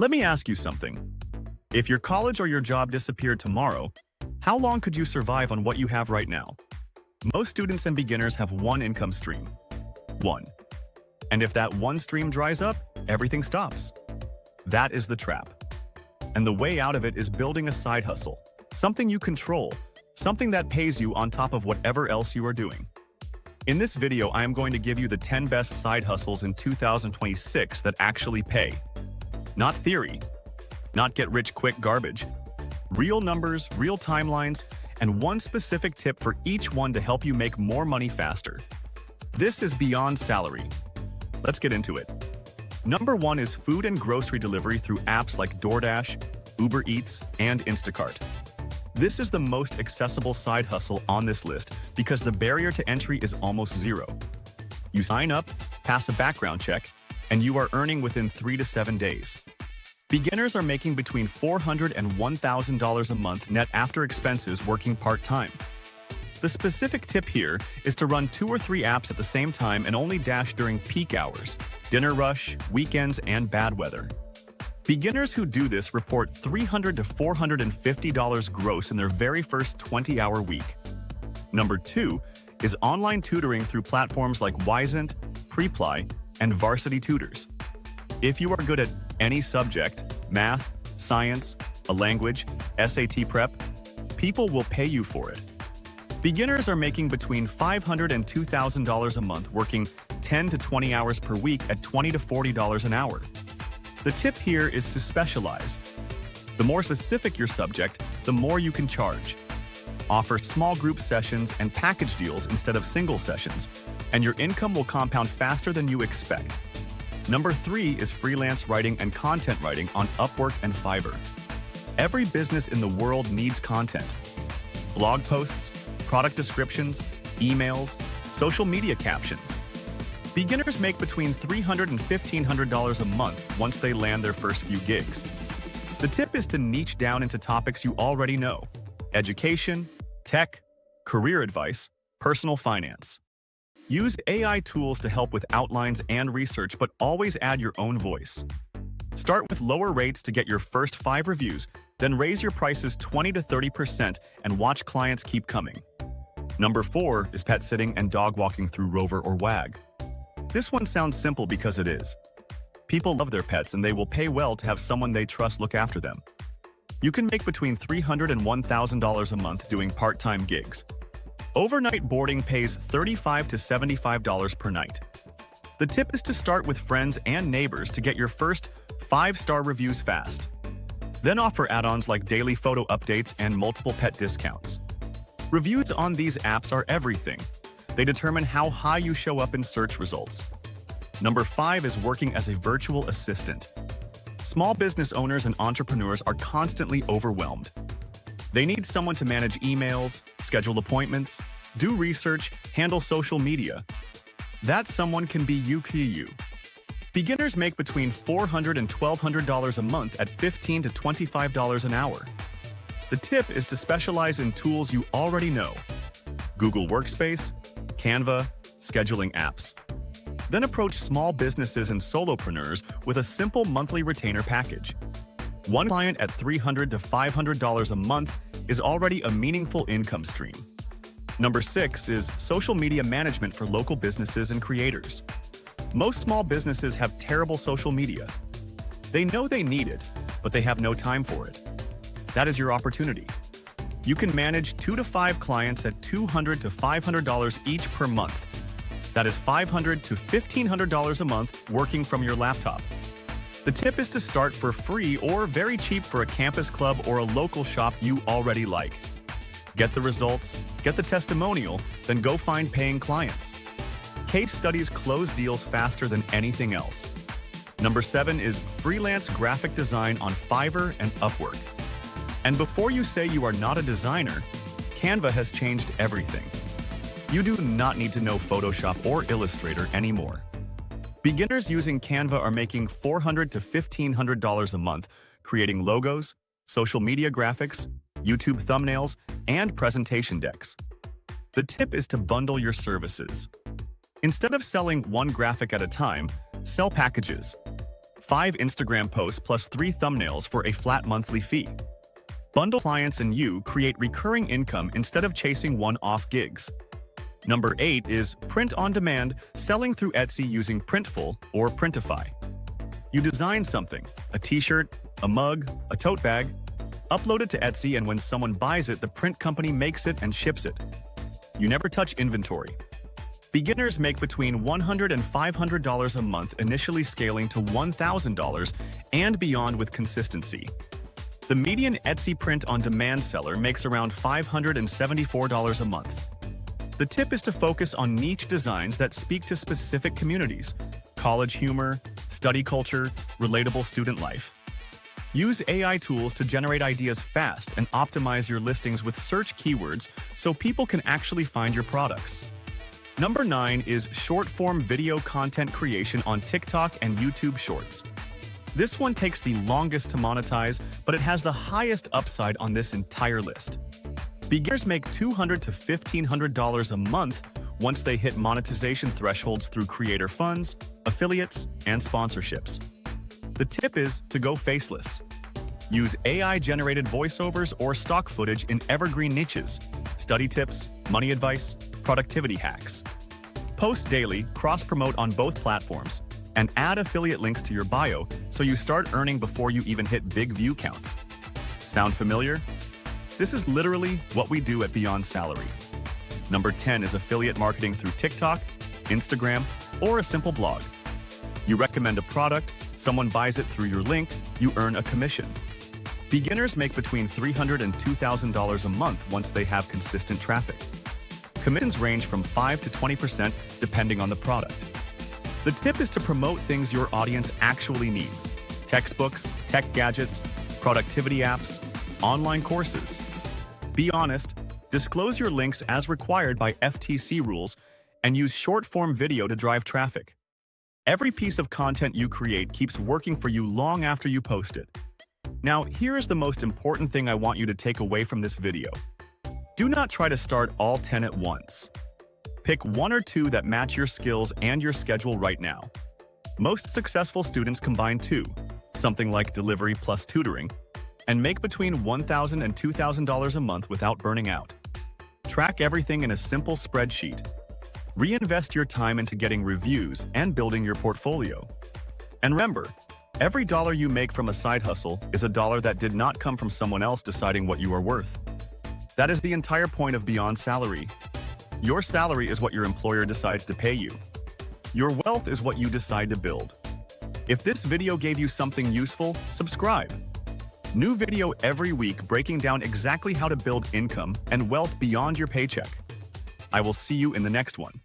Let me ask you something. If your college or your job disappeared tomorrow, how long could you survive on what you have right now? Most students and beginners have one income stream. One. And if that one stream dries up, everything stops. That is the trap. And the way out of it is building a side hustle. Something you control. Something that pays you on top of whatever else you are doing. In this video, I am going to give you the 10 best side hustles in 2026 that actually pay. Not theory. Not get-rich-quick garbage. Real numbers, real timelines, and one specific tip for each one to help you make more money faster. This is beyond salary. Let's get into it. Number 1 is food and grocery delivery through apps like DoorDash, Uber Eats, and Instacart. This is the most accessible side hustle on this list because the barrier to entry is almost zero. You sign up, pass a background check, and you are earning within 3 to 7 days. Beginners are making between $400 and $1,000 a month net after expenses working part-time. The specific tip here is to run 2 or 3 apps at the same time and only dash during peak hours, dinner rush, weekends, and bad weather. Beginners who do this report $300 to $450 gross in their very first 20-hour week. Number 2 is online tutoring through platforms like Wyzant, Preply, and Varsity Tutors. If you are good at any subject, math, science, a language, SAT prep, people will pay you for it. Beginners are making between $500 and $2,000 a month working 10 to 20 hours per week at $20 to $40 an hour. The tip here is to specialize. The more specific your subject, the more you can charge. Offer small group sessions and package deals instead of single sessions, and your income will compound faster than you expect. Number 3 is freelance writing and content writing on Upwork and Fiverr. Every business in the world needs content. Blog posts, product descriptions, emails, social media captions. Beginners make between $300 and $1,500 a month once they land their first few gigs. The tip is to niche down into topics you already know: education, tech, career advice, personal finance. Use AI tools to help with outlines and research, but always add your own voice. Start with lower rates to get your first 5 reviews, then raise your prices 20 to 30% and watch clients keep coming. Number 4 is pet sitting and dog walking through Rover or Wag. This one sounds simple because it is. People love their pets and they will pay well to have someone they trust look after them. You can make between $300 and $1,000 a month doing part-time gigs. Overnight boarding pays $35 to $75 per night. The tip is to start with friends and neighbors to get your first 5-star reviews fast. Then offer add-ons like daily photo updates and multiple pet discounts. Reviews on these apps are everything. They determine how high you show up in search results. Number 5 is working as a virtual assistant. Small business owners and entrepreneurs are constantly overwhelmed. They need someone to manage emails, schedule appointments, do research, handle social media. That someone can be you. Beginners make between $400 and $1,200 a month at $15 to $25 an hour. The tip is to specialize in tools you already know: Google Workspace, Canva, scheduling apps. Then approach small businesses and solopreneurs with a simple monthly retainer package. One client at $300 to $500 a month is already a meaningful income stream. Number 6 is social media management for local businesses and creators. Most small businesses have terrible social media. They know they need it, but they have no time for it. That is your opportunity. You can manage 2 to 5 clients at $200 to $500 each per month. That is $500 to $1,500 a month working from your laptop. The tip is to start for free or very cheap for a campus club or a local shop you already like. Get the results, get the testimonial, then go find paying clients. Case studies close deals faster than anything else. Number 7 is freelance graphic design on Fiverr and Upwork. And before you say you are not a designer, Canva has changed everything. You do not need to know Photoshop or Illustrator anymore. Beginners using Canva are making $400 to $1,500 a month, creating logos, social media graphics, YouTube thumbnails, and presentation decks. The tip is to bundle your services. Instead of selling one graphic at a time, sell packages. 5 Instagram posts plus 3 thumbnails for a flat monthly fee. Bundle clients and you create recurring income instead of chasing one-off gigs. Number 8 is print on demand, selling through Etsy using Printful or Printify. You design something, a t-shirt, a mug, a tote bag, upload it to Etsy, and when someone buys it, the print company makes it and ships it. You never touch inventory. Beginners make between $100 and $500 a month, initially scaling to $1,000 and beyond with consistency. The median Etsy print-on-demand seller makes around $574 a month. The tip is to focus on niche designs that speak to specific communities: college humor, study culture, relatable student life. Use AI tools to generate ideas fast and optimize your listings with search keywords so people can actually find your products. Number 9 is short-form video content creation on TikTok and YouTube Shorts. This one takes the longest to monetize, but it has the highest upside on this entire list. Beginners make $200 to $1,500 a month once they hit monetization thresholds through creator funds, affiliates, and sponsorships. The tip is to go faceless. Use AI-generated voiceovers or stock footage in evergreen niches: study tips, money advice, productivity hacks. Post daily, cross-promote on both platforms, and add affiliate links to your bio so you start earning before you even hit big view counts. Sound familiar? This is literally what we do at Beyond Salary. Number 10 is affiliate marketing through TikTok, Instagram, or a simple blog. You recommend a product, someone buys it through your link, you earn a commission. Beginners make between $300 and $2,000 a month once they have consistent traffic. Commissions range from 5 to 20% depending on the product. The tip is to promote things your audience actually needs: textbooks, tech gadgets, productivity apps, online courses. Be honest, disclose your links as required by FTC rules, and use short-form video to drive traffic. Every piece of content you create keeps working for you long after you post it. Now, here is the most important thing I want you to take away from this video. Do not try to start all 10 at once. Pick 1 or 2 that match your skills and your schedule right now. Most successful students combine 2, something like delivery plus tutoring, and make between $1,000 and $2,000 a month without burning out. Track everything in a simple spreadsheet. Reinvest your time into getting reviews and building your portfolio. And remember, every dollar you make from a side hustle is a dollar that did not come from someone else deciding what you are worth. That is the entire point of Beyond Salary. Your salary is what your employer decides to pay you. Your wealth is what you decide to build. If this video gave you something useful, subscribe. New video every week breaking down exactly how to build income and wealth beyond your paycheck. I will see you in the next one.